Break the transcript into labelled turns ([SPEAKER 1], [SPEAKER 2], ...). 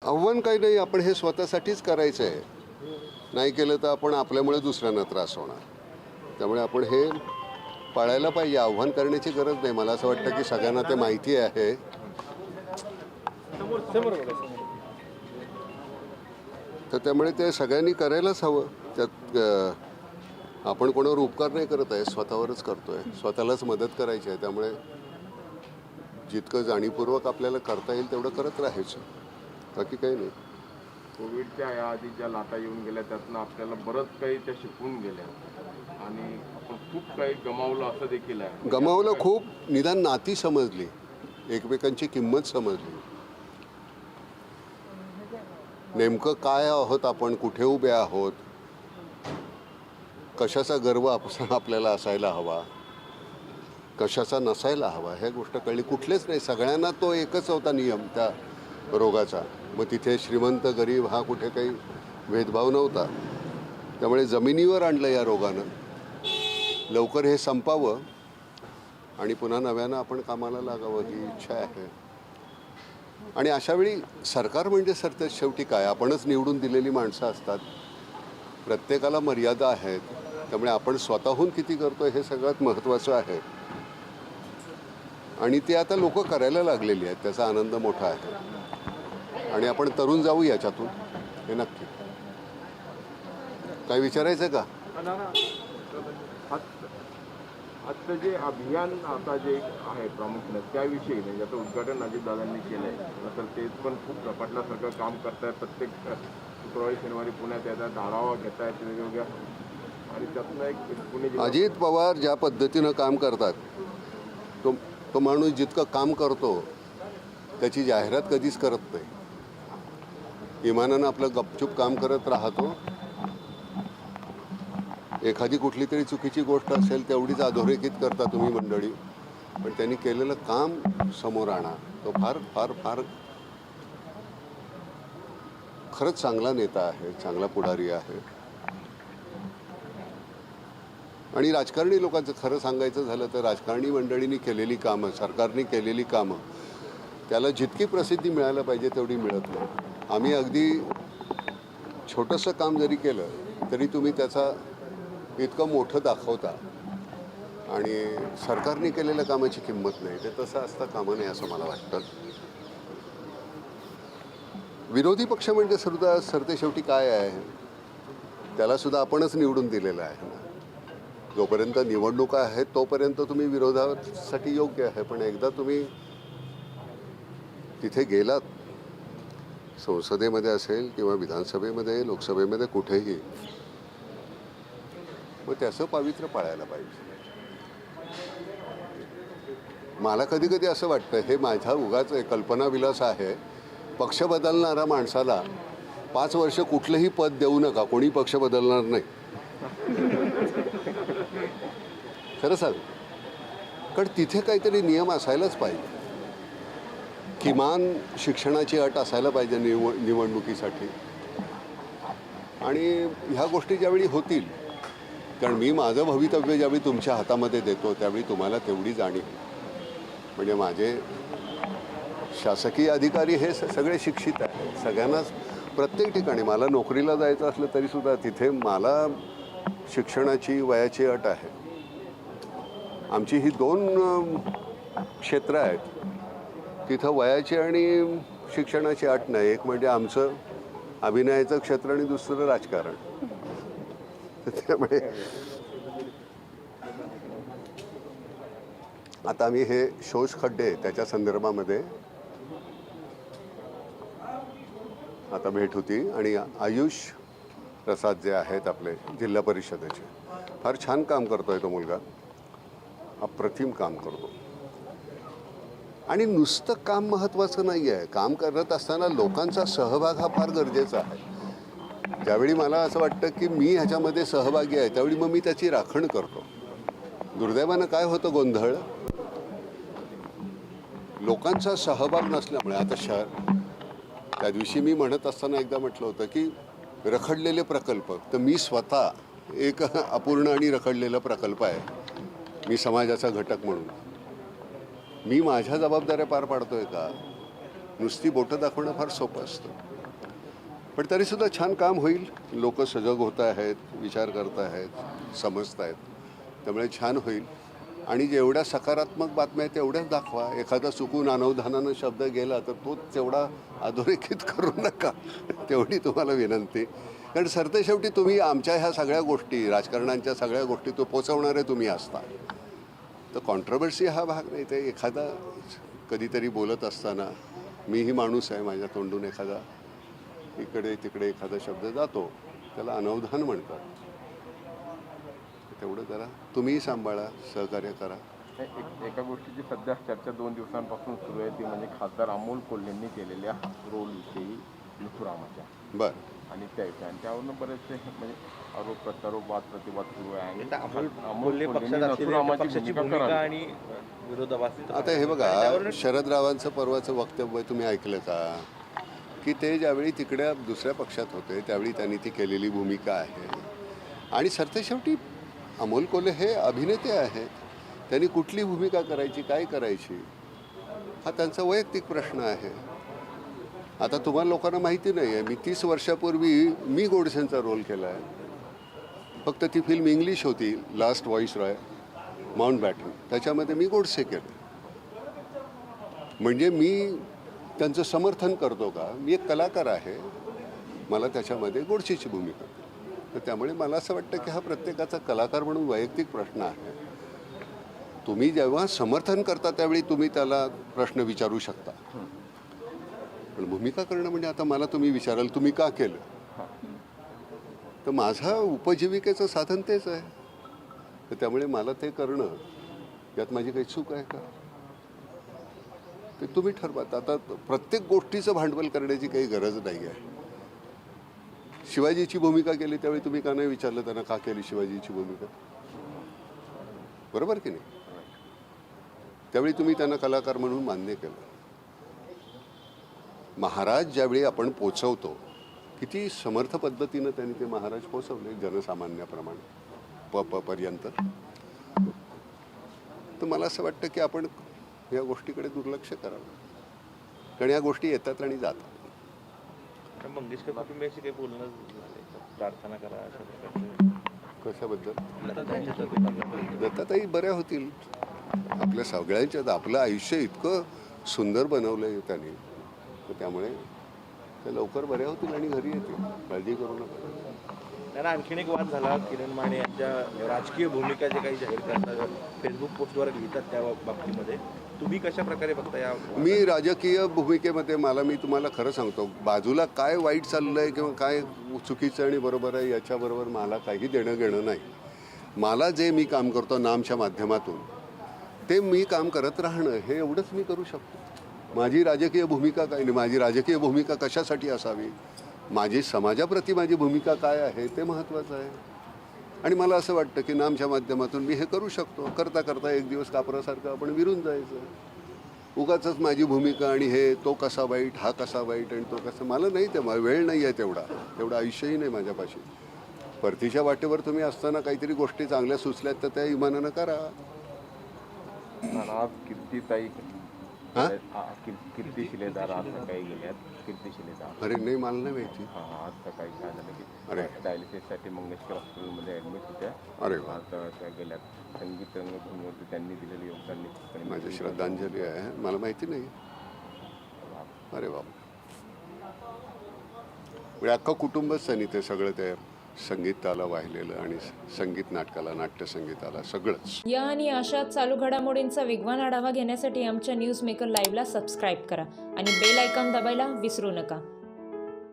[SPEAKER 1] आव्हान काही नाही, आपण हे स्वतःसाठीच करायचं आहे. नाही केलं तर आपण आपल्यामुळे दुसऱ्यांना त्रास होणार. त्यामुळे आपण हे पाळायला पाहिजे. आव्हान करण्याची गरज नाही. मला असं वाटतं की सगळ्यांना ते माहिती आहे. तर त्यामुळे ते सगळ्यांनी करायलाच हवं. त्यात आपण कोणावर उपकार नाही करत आहे, स्वतःवरच करतोय. स्वतःलाच मदत करायची आहे. त्यामुळे जितकं जाणीवपूर्वक आपल्याला करता येईल तेवढं करत राहायचं, बाकी काही नाही.
[SPEAKER 2] कोविडच्या या आधी ज्या लाटा येऊन गेल्या त्यातनं आपल्याला बरंच काही त्या शिकवून गेल्या आणि आपण खूप काही गमावलं असं देखील आहे.
[SPEAKER 1] गमावलं खूप, निदान नाती समजली, एकमेकांची किंमत समजली. नेमकं काय आहोत आपण, कुठे उभे आहोत, कशाचा गर्व आपल्याला असायला हवा, कशाचा नसायला हवा, ह्या गोष्ट कळली. कुठलेच नाही, सगळ्यांना तो एकच होता नियम त्या रोगाचा. मग तिथे श्रीमंत गरीब हा कुठे काही भेदभाव नव्हता. त्यामुळे जमिनीवर आणलं या रोगानं. लवकर हे संपावं आणि पुन्हा नव्यानं आपण कामाला लागावं ही इच्छा आहे. आणि अशावेळी सरकार म्हणजे शेवटी काय, आपणच निवडून दिलेली माणसं असतात. प्रत्येकाला मर्यादा आहेत. त्यामुळे आपण स्वतःहून किती करतो हे सगळ्यात महत्त्वाचं आहे. आणि ते आता लोक करायला लागलेली आहेत, त्याचा आनंद मोठा आहे. आणि आपण तरुण जाऊ याच्यातून, हे नक्की. काय विचारायचं का?
[SPEAKER 2] आजचं जे अभियान आता जे आहे प्रामुख्याने त्याविषयी, म्हणजे आता उद्घाटन अजितदादांनी केलं आहे, तर ते पण खूप झपाटल्यासारखं काम करतायत. प्रत्येक शुक्रवारी शनिवारी पुण्यात येतात, धारावा घेत आहेत वेगवेगळ्या, आणि त्यातनं एक पुणे
[SPEAKER 1] अजित पवार ज्या पद्धतीनं काम करतात, तो माणूस जितकं काम करतो त्याची जाहिरात कधीच करत नाही. इमानानं आपलं गपचूप काम करत राहतो. एखादी कुठली तरी चुकीची गोष्ट असेल तेवढीच अधोरेखित करता तुम्ही मंडळी, पण त्यांनी केलेलं काम समोर आणा. तो फार फार फार खरंच चांगला नेता आहे, चांगला पुढारी आहे. आणि राजकारणी लोकांचं खरं सांगायचं झालं तर राजकारणी मंडळींनी केलेली कामं, सरकारने केलेली कामं, त्याला जितकी प्रसिद्धी मिळायला पाहिजे तेवढी मिळत नाही. आम्ही अगदी छोटंसं काम जरी केलं तरी तुम्ही त्याचा इतकं मोठं दाखवता आणि सरकारने केलेल्या कामाची किंमत नाही. ते तसं असता कामा नये असं मला वाटतं. विरोधी पक्ष म्हणजे सुद्धा सरतेशेवटी काय आहे, त्यालासुद्धा आपणच निवडून दिलेलं आहे ना. जोपर्यंत निवडणुका आहेत तोपर्यंत तुम्ही विरोधासाठी योग्य आहे, पण एकदा तुम्ही तिथे गेलात, संसदेमध्ये असेल किंवा विधानसभेमध्ये, लोकसभेमध्ये, कुठेही, मग त्याचं पावित्र्य पाळायला पाहिजे. मला कधी कधी असं वाटतं, हे माझ्या उगाच कल्पनाविलास आहे, पक्ष बदलणारा माणसाला 5 वर्ष कुठलंही पद देऊ नका, कोणी पक्ष बदलणार नाही. खरं सांग, कारण तिथे काहीतरी नियम असायलाच पाहिजे. किमान शिक्षणाची अट असायला पाहिजे निवडणुकीसाठी. आणि ह्या गोष्टी ज्यावेळी होतील, कारण मी माझं भवितव्य ज्यावेळी तुमच्या हातामध्ये देतो त्यावेळी तुम्हाला तेवढी जाणीव. म्हणजे माझे शासकीय अधिकारी हे सगळे शिक्षित आहेत. सगळ्यांनाच प्रत्येक ठिकाणी, मला नोकरीला जायचं असलं तरीसुद्धा तिथे मला शिक्षणाची वयाची अट आहे. आमची ही 2 क्षेत्र आहेत, तिथं वयाची आणि शिक्षणाची अट नाही. एक म्हणजे आमचं अभिनयाचं क्षेत्र आणि दुसरं राजकारण. त्यामुळे आता आम्ही हे शोष खड्डे त्याच्या संदर्भामध्ये आता भेट होती. आणि आयुष प्रसाद जे आहेत आपले जिल्हा परिषदेचे, फार छान काम करतोय तो मुलगा, अप्रतिम काम करतो. आणि नुसतं काम महत्त्वाचं नाही आहे, काम करत असताना लोकांचा सहभाग हा फार गरजेचा आहे. ज्यावेळी मला असं वाटतं की मी ह्याच्यामध्ये सहभागी आहे त्यावेळी मग मी त्याची राखण करतो. दुर्दैवानं काय होतं, गोंधळ, लोकांचा सहभाग नसल्यामुळे. आता त्या दिवशी मी म्हणत असताना एकदा म्हटलं होतं की रखडलेले प्रकल्प, तर मी स्वतः एक अपूर्ण आणि रखडलेला प्रकल्प आहे. मी समाजाचा घटक म्हणून मी माझ्या जबाबदाऱ्या पार पाडतोय का? नुसती बोटं दाखवणं फार सोपं असतं. पण तरीसुद्धा छान काम होईल. लोक सजग होत आहेत, विचार करत आहेत, समजत आहेत, त्यामुळे छान होईल. आणि जेवढ्या सकारात्मक बातम्या आहेत तेवढ्याच दाखवा. एखादा चुकून अनवधानानं शब्द गेला तर तो तेवढा अधोरेखित करू नका, तेवढी तुम्हाला विनंती. कारण सरतेशेवटी तुम्ही आमच्या ह्या सगळ्या गोष्टी, राजकारणाच्या सगळ्या गोष्टी तो पोचवणारे तुम्ही असता. तर कॉन्ट्रोवर्सी हा भाग नाही. ते एखादा कधीतरी बोलत असताना मीही माणूस आहे, माझ्या तोंडून एखादा इकडे तिकडे एखादा शब्द जातो, त्याला अनवधान म्हणतात. तेवढं जरा तुम्हीही सांभाळा, सहकार्य करा.
[SPEAKER 2] एका गोष्टीची सध्या चर्चा 2 दिवसांपासून सुरू आहे, ती म्हणजे खासदार अमोल कोल्हेंनी केलेल्या रोलविषयी नथुरामाच्या.
[SPEAKER 1] बरं.
[SPEAKER 2] आणि त्यावरनं बरेचसे म्हणजे आरोप प्रत्यारोप, वाद प्रतिवाद सुरू आहे.
[SPEAKER 3] अमोल
[SPEAKER 2] कोल्हेंनी
[SPEAKER 3] पक्षात
[SPEAKER 2] नथुरामाची
[SPEAKER 3] पक्षाची
[SPEAKER 2] भूमिका
[SPEAKER 3] भूमिका
[SPEAKER 2] करावी.
[SPEAKER 3] आणि विरोधाभास.
[SPEAKER 1] आता हे बघा, शरदरावांचं परवाचं वक्तव्य तुम्ही ऐकलं का? की ते ज्यावेळी तिकडे दुसऱ्या पक्षात होते त्यावेळी त्यांनी ती केलेली भूमिका आहे. आणि सरतेशेवटी अमोल कोल्हे हे अभिनेते आहेत. त्यांनी कुठली भूमिका करायची, काय करायची, हा त्यांचा वैयक्तिक प्रश्न आहे. आता तुम्हाला लोकांना माहिती नाही आहे, मी 30 वर्षापूर्वी मी गोडसेंचा रोल केला आहे. फक्त ती फिल्म इंग्लिश होती, लास्ट व्हॉइसरॉय, माउंटबॅटन, त्याच्यामध्ये मी गोडसे केलं. म्हणजे मी त्यांचं समर्थन करतो का? मी एक कलाकार आहे, मला त्याच्यामध्ये गोडसेची भूमिका. तर त्यामुळे मला असं वाटतं की हा प्रत्येकाचा कलाकार म्हणून वैयक्तिक प्रश्न आहे. तुम्ही जेव्हा समर्थन करता त्यावेळी तुम्ही त्याला प्रश्न विचारू शकता. पण भूमिका करणं म्हणजे आता मला तुम्ही विचाराल तुम्ही का केलं, तर माझा उपजीविकेचं साधन तेच आहे. तर त्यामुळे मला ते करणं यात माझी काही चूक आहे का, ते तुम्ही ठरवात. आता प्रत्येक गोष्टीचं भांडवल करण्याची काही गरज नाही आहे. शिवाजीची भूमिका केली त्यावेळी तुम्ही का नाही विचारलं त्यांना का केली शिवाजीची भूमिका? बरोबर की नाही? त्यावेळी तुम्ही त्यांना कलाकार म्हणून मान्य केलं. महाराज ज्यावेळी आपण पोचवतो, किती समर्थ पद्धतीनं त्यांनी ते महाराज पोचवले जनसामान्याप्रमाणे पर्यंत. तर मला असं वाटतं की आपण या गोष्टीकडे दुर्लक्ष करावं, कारण या गोष्टी येतात आणि जातात.
[SPEAKER 3] मंगेशकर कुटुंबियाशी काही बोलणं झालंय? प्रार्थना करा अशा प्रकारचे.
[SPEAKER 1] कशाबद्दल? दत्ताताई बऱ्या होतील. आपल्या सगळ्यांच्यात आपलं आयुष्य इतकं सुंदर बनवलं आहे त्यांनी, तर त्यामुळे ते लवकर बऱ्या होतील आणि घरी येतील, काळजी करू नका.
[SPEAKER 3] त्यांना आणखीन एक वाद झाला, किरण माने यांच्या राजकीय भूमिका जे काही जाहीर करतात, फेसबुक पोस्टद्वारे लिहितात त्या बाबतीमध्ये तुम्ही कशा प्रकारे बघता या?
[SPEAKER 1] मी राजकीय भूमिकेमध्ये मी तुम्हाला खरं सांगतो, बाजूला काय वाईट चाललं आहे किंवा काय चुकीचं आणि बरोबर आहे याच्याबरोबर मला काही देणं घेणं नाही. मला जे मी काम करतो नामच्या माध्यमातून ते मी काम करत राहणं, हे एवढंच मी करू शकतो. माझी राजकीय भूमिका काय नाही. माझी राजकीय भूमिका कशासाठी असावी, माझी समाजाप्रती माझी भूमिका काय आहे ते महत्त्वाचं आहे. आणि मला असं वाटतं की नामच्या माध्यमातून मी हे करू शकतो. करता करता एक दिवस कापरासारखं आपण विरून जायचं. उगाचच माझी भूमिका आणि हे तो कसा वाईट, हा कसा वाईट आणि तो कसा, मला नाही, ते वेळ नाही आहे तेवढं आयुष्यही नाही माझ्यापाशी. परतीच्या वाटेवर तुम्ही असताना काहीतरी गोष्टी चांगल्या सुचल्यात तर त्या इमानानं करा.
[SPEAKER 2] आज कीर्तीताई कीर्ती शिलेदार आज सकाळी गेल्यात. कीर्ती शिलेदार,
[SPEAKER 1] अरे नाही, मला नाही माहिती.
[SPEAKER 2] आज सकाळी काय झालं की
[SPEAKER 1] अरे.
[SPEAKER 2] डायलिसिससाठी मंगेशकर हॉस्पिटलमध्ये ॲडमिट होत्या.
[SPEAKER 1] अरे वा,
[SPEAKER 2] आज त्या गेल्यात. संगीत रंगभूमीवरती त्यांनी दिलेलं योगदान
[SPEAKER 1] माझी श्रद्धांजली आहे. मला माहिती नाही. अरे वा, म्हणजे अख्खं कुटुंबच त्यांनी ते सगळं ते संगीताला वाहिलेलं आणि संगीत नाटकाला, नाट्यसंगीताला, सगळंच.
[SPEAKER 4] या आणि अशा चालू घडामोडींचा वेगवान आढावा घेण्यासाठी आमच्या न्यूज मेकर लाईव्हला सबस्क्राईब करा आणि बेल आयकॉन दाबायला विसरू नका.